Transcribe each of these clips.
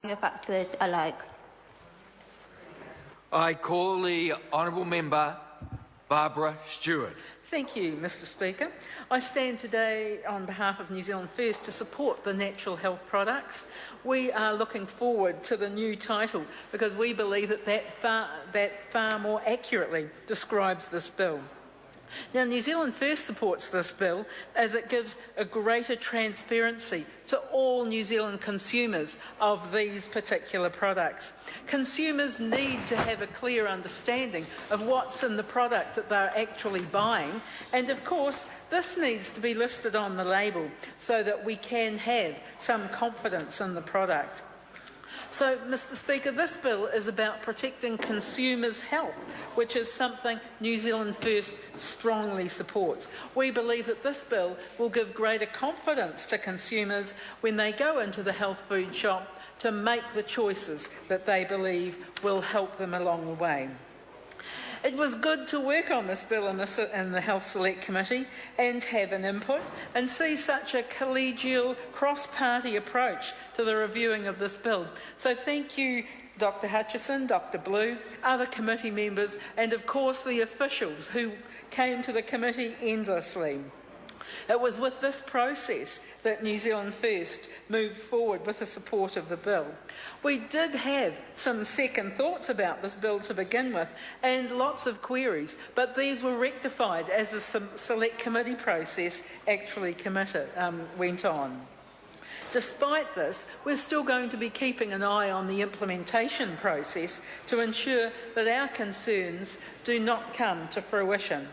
manufacturers alike. I call the Honourable Member Barbara Stewart. Thank you, Mr Speaker. I stand today on behalf of New Zealand First to support the natural health products. We are looking forward to the new title because we believe that far more accurately describes this bill. Now, New Zealand First supports this bill as it gives a greater transparency to all New Zealand consumers of these particular products. Consumers need to have a clear understanding of what's in the product that they're actually buying, and of course this needs to be listed on the label so that we can have some confidence in the product. So, Mr Speaker, this bill is about protecting consumers' health, which is something New Zealand First strongly supports. We believe that this bill will give greater confidence to consumers when they go into the health food shop to make the choices that they believe will help them along the way. It was good to work on this bill in the Health Select Committee and have an input and see such a collegial, cross-party approach to the reviewing of this bill. So thank you, Dr Hutchison, Dr Blue, other committee members and of course the officials who came to the committee endlessly. It was with this process that New Zealand First moved forward with the support of the bill. We did have some second thoughts about this bill to begin with and lots of queries, but these were rectified as the select committee process actually went on. Despite this, we're still going to be keeping an eye on the implementation process to ensure that our concerns do not come to fruition.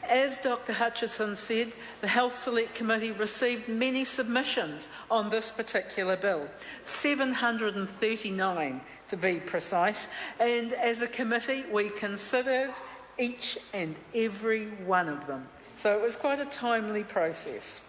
As Dr Hutchison said, the Health Select Committee received many submissions on this particular bill, 739 to be precise, and as a committee we considered each and every one of them. So it was quite a timely process.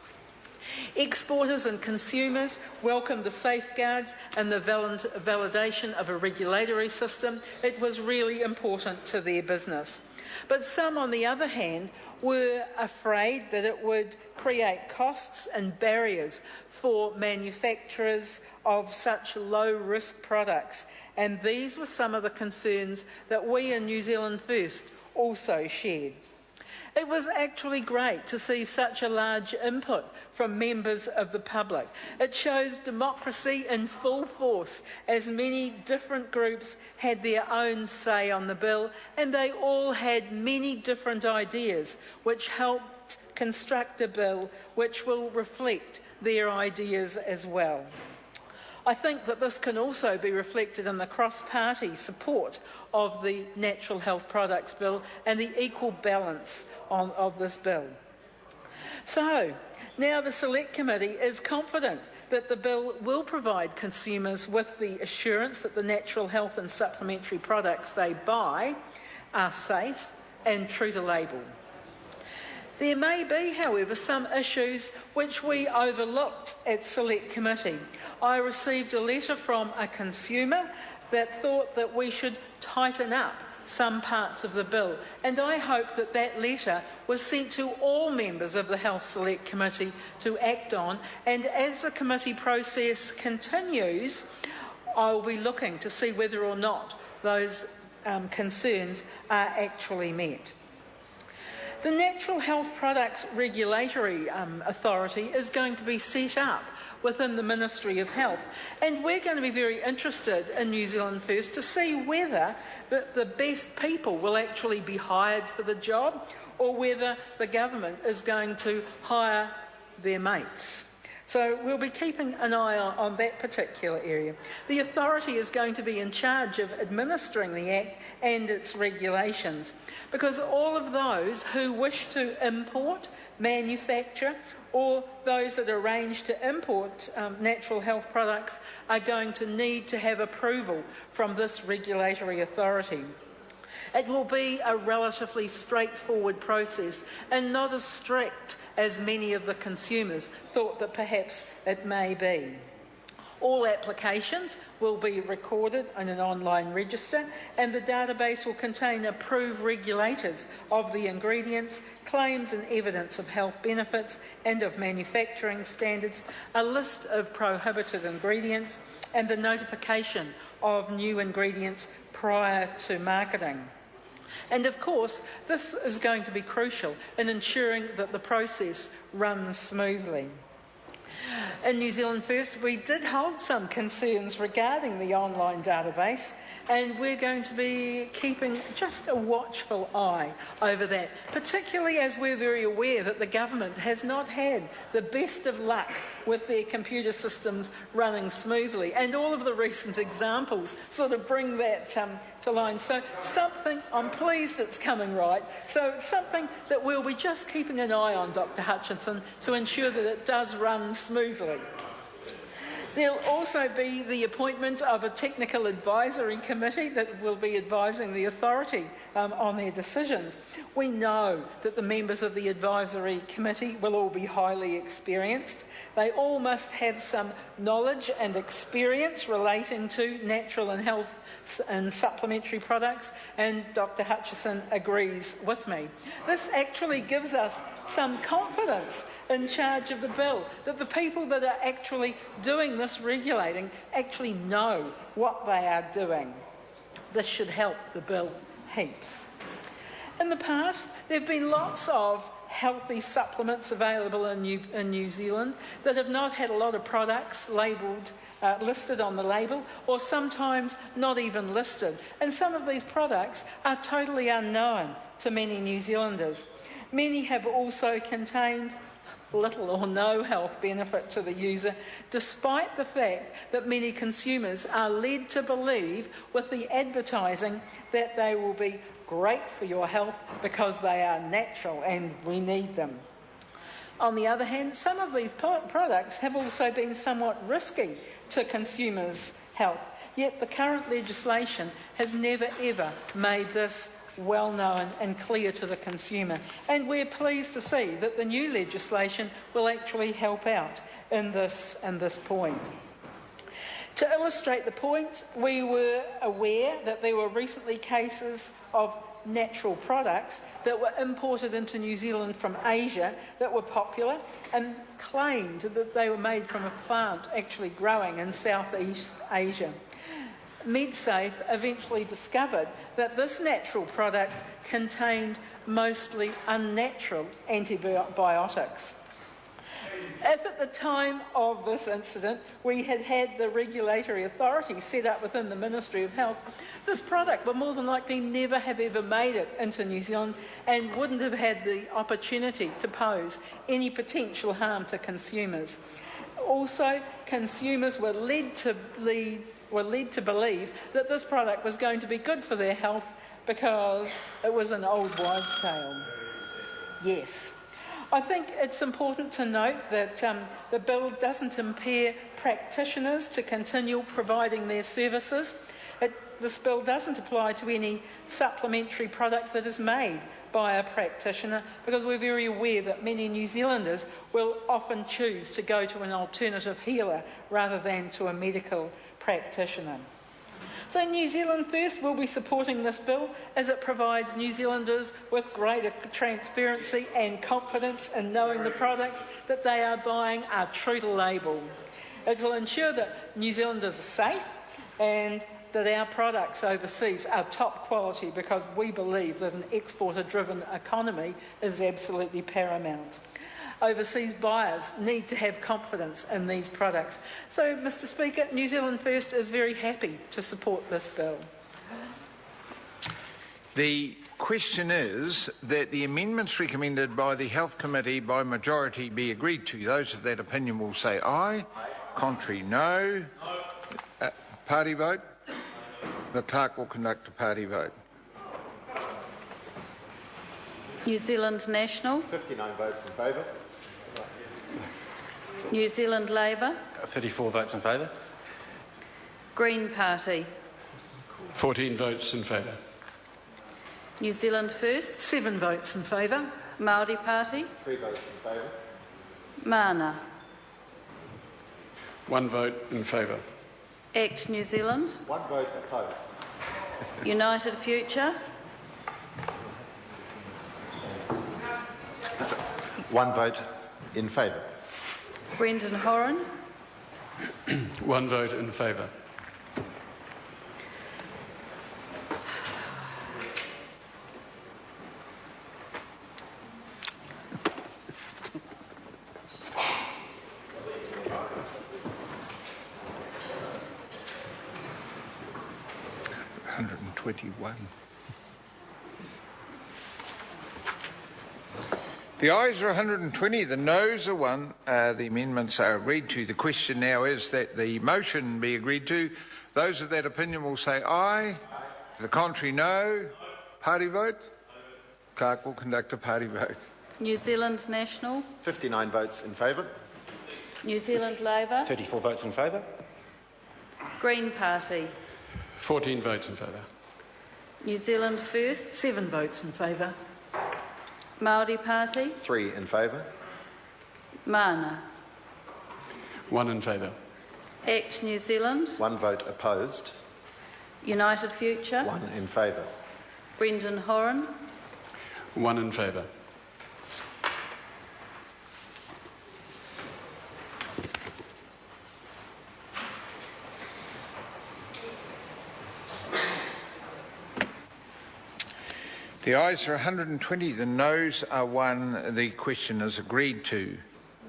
Exporters and consumers welcomed the safeguards and the validation of a regulatory system. It was really important to their business. But some, on the other hand, were afraid that it would create costs and barriers for manufacturers of such low-risk products. And these were some of the concerns that we in New Zealand First also shared. It was actually great to see such a large input from members of the public. It shows democracy in full force as many different groups had their own say on the bill and they all had many different ideas which helped construct a bill which will reflect their ideas as well. I think that this can also be reflected in the cross-party support of the Natural Health Products Bill and the equal balance of this bill. So, now the Select Committee is confident that the bill will provide consumers with the assurance that the natural health and supplementary products they buy are safe and true to label. There may be, however, some issues which we overlooked at Select Committee. I received a letter from a consumer that thought that we should tighten up some parts of the bill, and I hope that that letter was sent to all members of the Health Select Committee to act on, and as the committee process continues, I will be looking to see whether or not those concerns are actually met. The Natural Health Products Regulatory Authority is going to be set up within the Ministry of Health, and we're going to be very interested in New Zealand First to see whether the best people will actually be hired for the job or whether the government is going to hire their mates. So we'll be keeping an eye on that particular area. The authority is going to be in charge of administering the Act and its regulations, because all of those who wish to import, manufacture, or those that arrange to import natural health products are going to need to have approval from this regulatory authority. It will be a relatively straightforward process and not as strict as many of the consumers thought that perhaps it may be. All applications will be recorded in an online register, and the database will contain approved regulators of the ingredients, claims and evidence of health benefits and of manufacturing standards, a list of prohibited ingredients, and the notification of new ingredients prior to marketing. And of course, this is going to be crucial in ensuring that the process runs smoothly. In New Zealand First, we did hold some concerns regarding the online database, and we're going to be keeping just a watchful eye over that, particularly as we're very aware that the government has not had the best of luck with their computer systems running smoothly, and all of the recent examples sort of bring that to line. So something, I'm pleased it's coming right, so something that we'll be just keeping an eye on, Dr. Hutchinson, to ensure that it does run smoothly. There'll also be the appointment of a technical advisory committee that will be advising the authority on their decisions. We know that the members of the advisory committee will all be highly experienced. They all must have some knowledge and experience relating to natural and health and supplementary products, and Dr. Hutchison agrees with me. This actually gives us some confidence in charge of the bill, that the people that are actually doing this regulating actually know what they are doing. This should help the bill heaps. In the past, there have been lots of healthy supplements available in New Zealand that have not had a lot of products labelled, listed on the label, or sometimes not even listed. And some of these products are totally unknown to many New Zealanders. Many have also contained little or no health benefit to the user, despite the fact that many consumers are led to believe with the advertising that they will be great for your health because they are natural and we need them. On the other hand, some of these products have also been somewhat risky to consumers' health, yet the current legislation has never ever made this well known and clear to the consumer, and we're pleased to see that the new legislation will actually help out in this point. To illustrate the point, we were aware that there were recently cases of natural products that were imported into New Zealand from Asia that were popular and claimed that they were made from a plant actually growing in Southeast Asia. MedSafe eventually discovered that this natural product contained mostly unnatural antibiotics. If at the time of this incident we had had the regulatory authority set up within the Ministry of Health, this product would more than likely never have ever made it into New Zealand and wouldn't have had the opportunity to pose any potential harm to consumers. Also, consumers were led to believe that this product was going to be good for their health because it was an old wives' tale. Yes. I think it's important to note that the bill doesn't impair practitioners to continue providing their services. This bill doesn't apply to any supplementary product that is made by a practitioner, because we're very aware that many New Zealanders will often choose to go to an alternative healer rather than to a medical practitioner. So New Zealand First will be supporting this bill as it provides New Zealanders with greater transparency and confidence in knowing the products that they are buying are true to label. It will ensure that New Zealanders are safe and that our products overseas are top quality, because we believe that an exporter-driven economy is absolutely paramount. Overseas buyers need to have confidence in these products. So, Mr. Speaker, New Zealand First is very happy to support this bill. The question is that the amendments recommended by the Health Committee by majority be agreed to. Those of that opinion will say aye. Contrary, no. Party vote? The clerk will conduct a party vote. New Zealand National. 59 votes in favour. New Zealand Labour. 34 votes in favour. Green Party. 14 votes in favour. New Zealand First. 7 votes in favour. Māori Party. 3 votes in favour. Mana. 1 vote in favour. Act New Zealand. 1 vote opposed. United Future. 1 vote in favour. Brendan Horan. 1 vote in favour. The ayes are 120, the noes are 1. The amendments are agreed to. The question now is that the motion be agreed to. Those of that opinion will say aye. The contrary, no. Party vote? Clerk will conduct a party vote. New Zealand National. 59 votes in favour. New Zealand Labour. 34 votes in favour. Green Party. 14 votes in favour. New Zealand First. 7 votes in favour. Māori Party. 3 in favour. Mana. 1 in favour. Act New Zealand. 1 vote opposed. United Future. 1 in favour. Brendan Horan. 1 in favour. The ayes are 120, the noes are 1. The question is agreed to.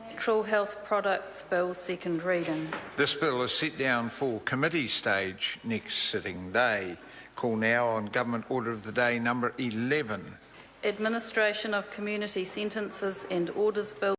Natural Health Products Bill, second reading. This bill is set down for committee stage next sitting day. Call now on Government Order of the Day number 11. Administration of Community Sentences and Orders Bill.